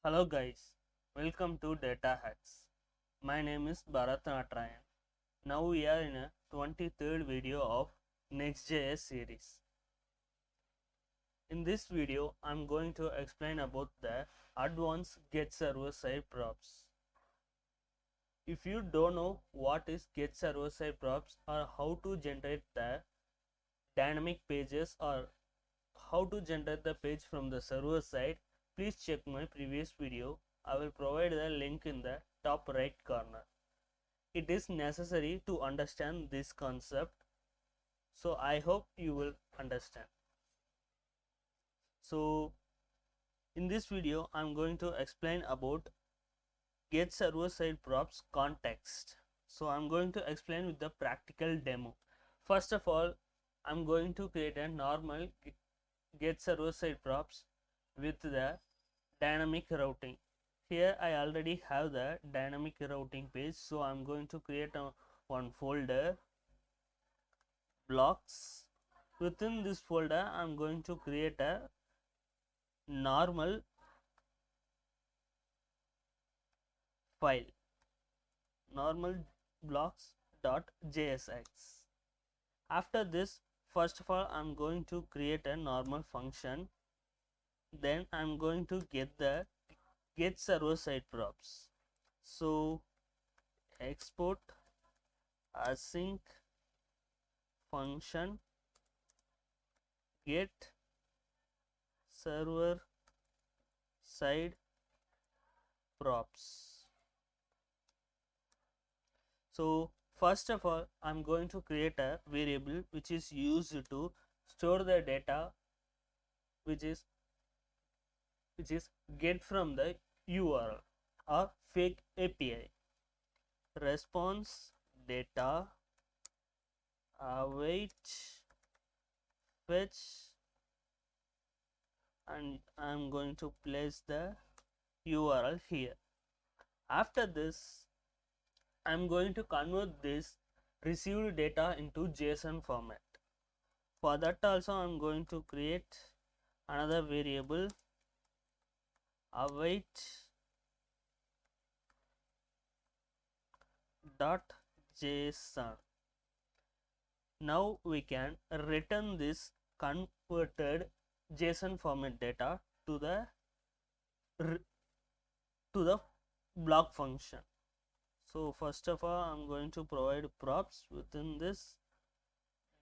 Hello guys, welcome to DATAHACKS. My name is Bharat Natrayan. Now we are in a 23rd video of Next.Js series. In this video, I am going to explain about the advanced getServerSideProps. If you don't know what is getServerSideProps or how to generate the dynamic pages or how to generate the page from the server side, please check my previous video. I will provide the link in the top right corner. It is necessary to understand this concept, so I hope you will understand. So in this video I am going to explain about get server side props context. So I am going to explain with the practical demo. First of all, I am going to create a normal get server side props with the dynamic routing. Here I already have the dynamic routing page, so I'm going to create one folder, blocks. Within this folder I'm going to create a normal file, normal blocks.jsx. After this, first of all I'm going to create a normal function, then I'm going to get the get server side props. So export async function get server side props. So first of all I'm going to create a variable which is used to store the data, which is get from the URL or fake API. Response data await fetch, and I'm going to place the URL here. After this I'm going to convert this received data into JSON format. For that also I'm going to create another variable await dot JSON. Now we can return this converted JSON format data to the block function. So first of all I'm going to provide props within this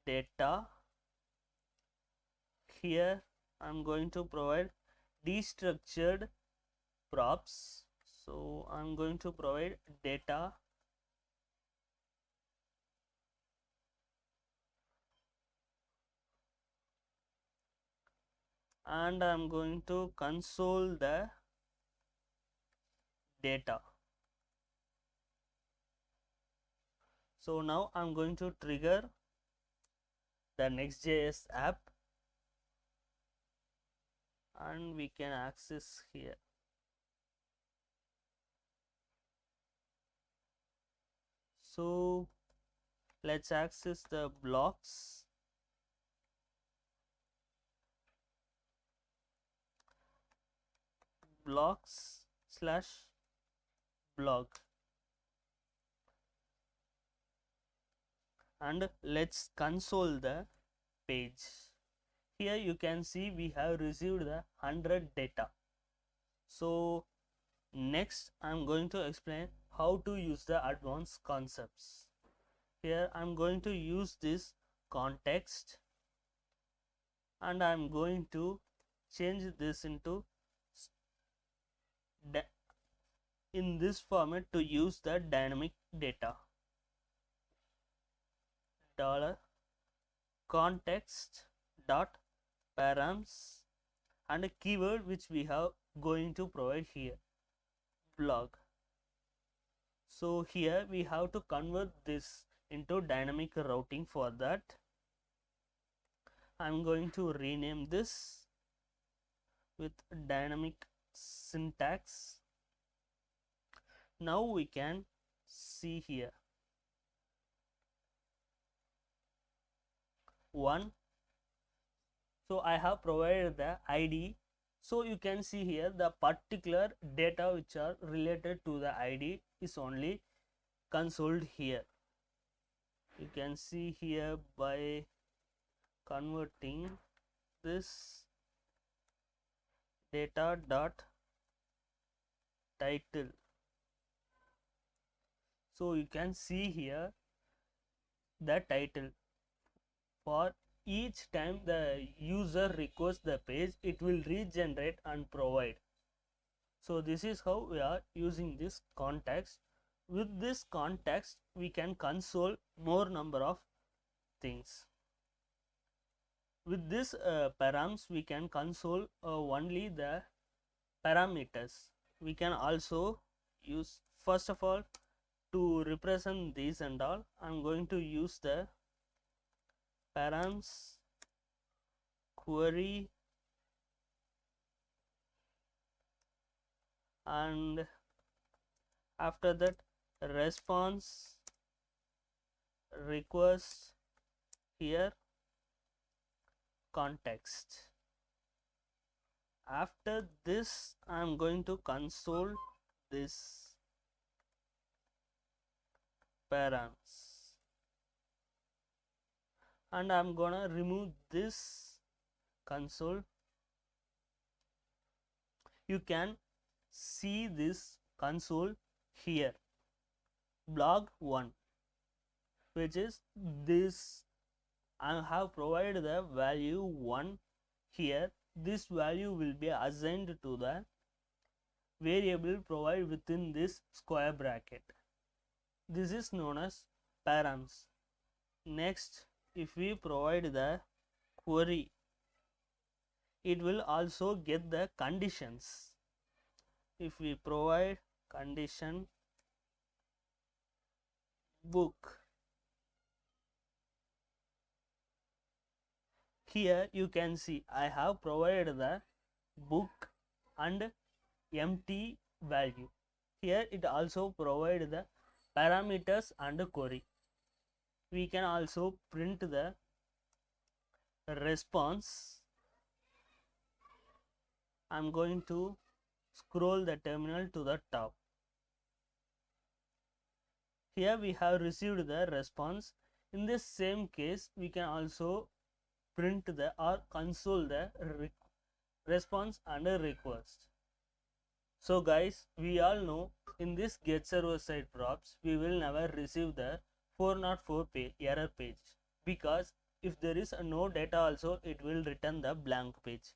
data. Here I'm going to provide destructured props, so I'm going to provide data and I'm going to console the data. So now I'm going to trigger the Next.js app and we can access here. So let's access the blocks. Blocks slash blog, and let's console the page. Here you can see we have received the 100 data. So next I'm going to explain how to use the advanced concepts. Here I'm going to use this context and I'm going to change this into in this format to use the dynamic data. Dollar context dot params and a keyword which we have going to provide here, blog. So here we have to convert this into dynamic routing. For that I'm going to rename this with dynamic syntax. Now we can see here one. So I have provided the ID So you can see here the particular data which are related to the ID is only consoled here. You can see here by converting this data dot title. So you can see here the title. For each time the user requests the page, it will regenerate and provide. So this is how we are using this context. With this context, we can console more number of things. With this params, we can console only the parameters. We can also use, first of all, to represent these and all, I'm going to use the params query and after that response request here context. After this I am going to console this params and I am gonna remove this console. You can see this console here, blog 1, which is this. I have provided the value 1 here. This value will be assigned to the variable provided within this square bracket. This is known as params. Next, if we provide the query, it will also get the conditions. If we provide condition book, here you can see I have provided the book and empty value. Here it also provide the parameters and query. We can also print the response. I'm going to scroll the terminal to the top. Here we have received the response. In this same case, we can also print the or console the response and a request. So guys, we all know in this getServerSideProps we will never receive the 404 error page, because if there is no data also it will return the blank page.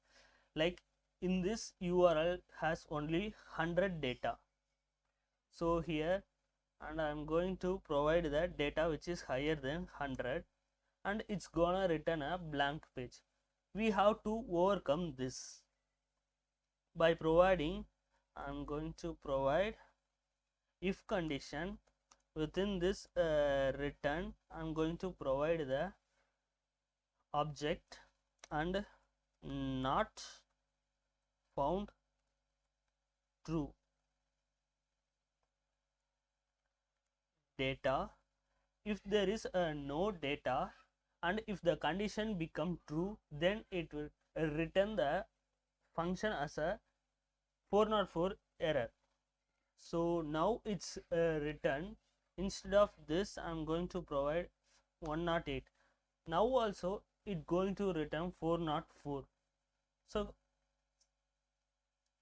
Like in this URL has only 100 data. So here, and I am going to provide the data which is higher than 100 and it's gonna return a blank page. We have to overcome this by providing, I am going to provide if condition. Within this return, I am going to provide the object and not found true data. If there is no data and if the condition become true, then it will return the function as a 404 error. So now it's returned. Instead of this, I'm going to provide 108. Now also it going to return 404. So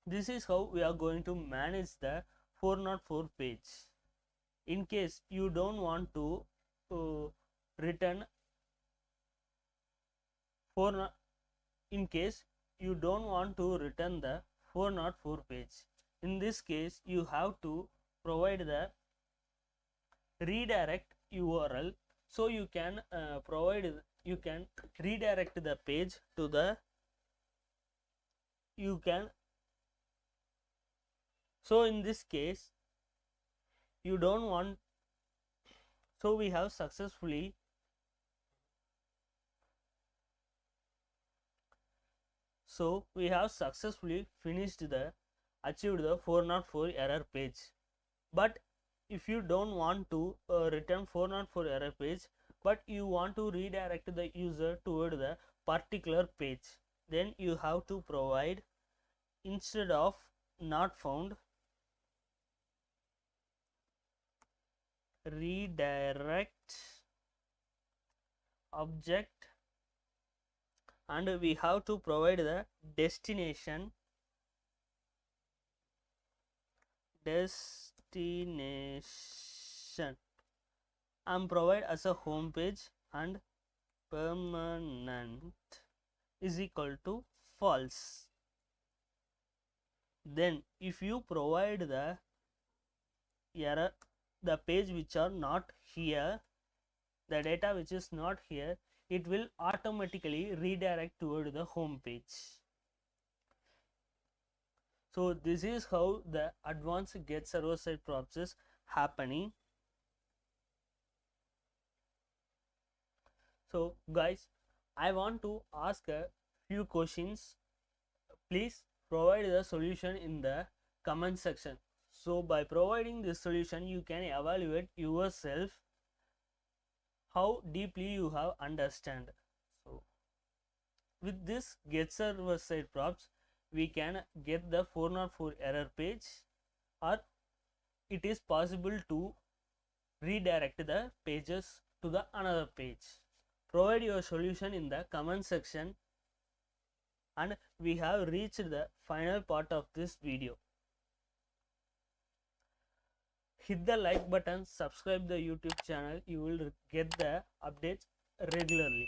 this is how we are going to manage the 404 page. In case you don't want to return in case you don't want to return the 404 page, in this case you have to provide the redirect URL. So you can redirect the page to the so in this case you don't want, so we have successfully finished the achieved the 404 error page. But if you don't want to return 404 error page, but you want to redirect the user toward the particular page, then you have to provide instead of not found, redirect object, and we have to provide the destination and provide as a home page, and permanent is equal to false. Then if you provide the error, the page which are not here, the data which is not here, it will automatically redirect toward the home page. So this is how the advanced get server side props is happening. So guys, I want to ask a few questions. Please provide the solution in the comment section. So by providing this solution, you can evaluate yourself how deeply you have understand. So with this get server side props, we can get the 404 error page, or it is possible to redirect the pages to the another page. Provide your solution in the comment section, and we have reached the final part of this video. Hit the like button, subscribe the YouTube channel, you will get the updates regularly.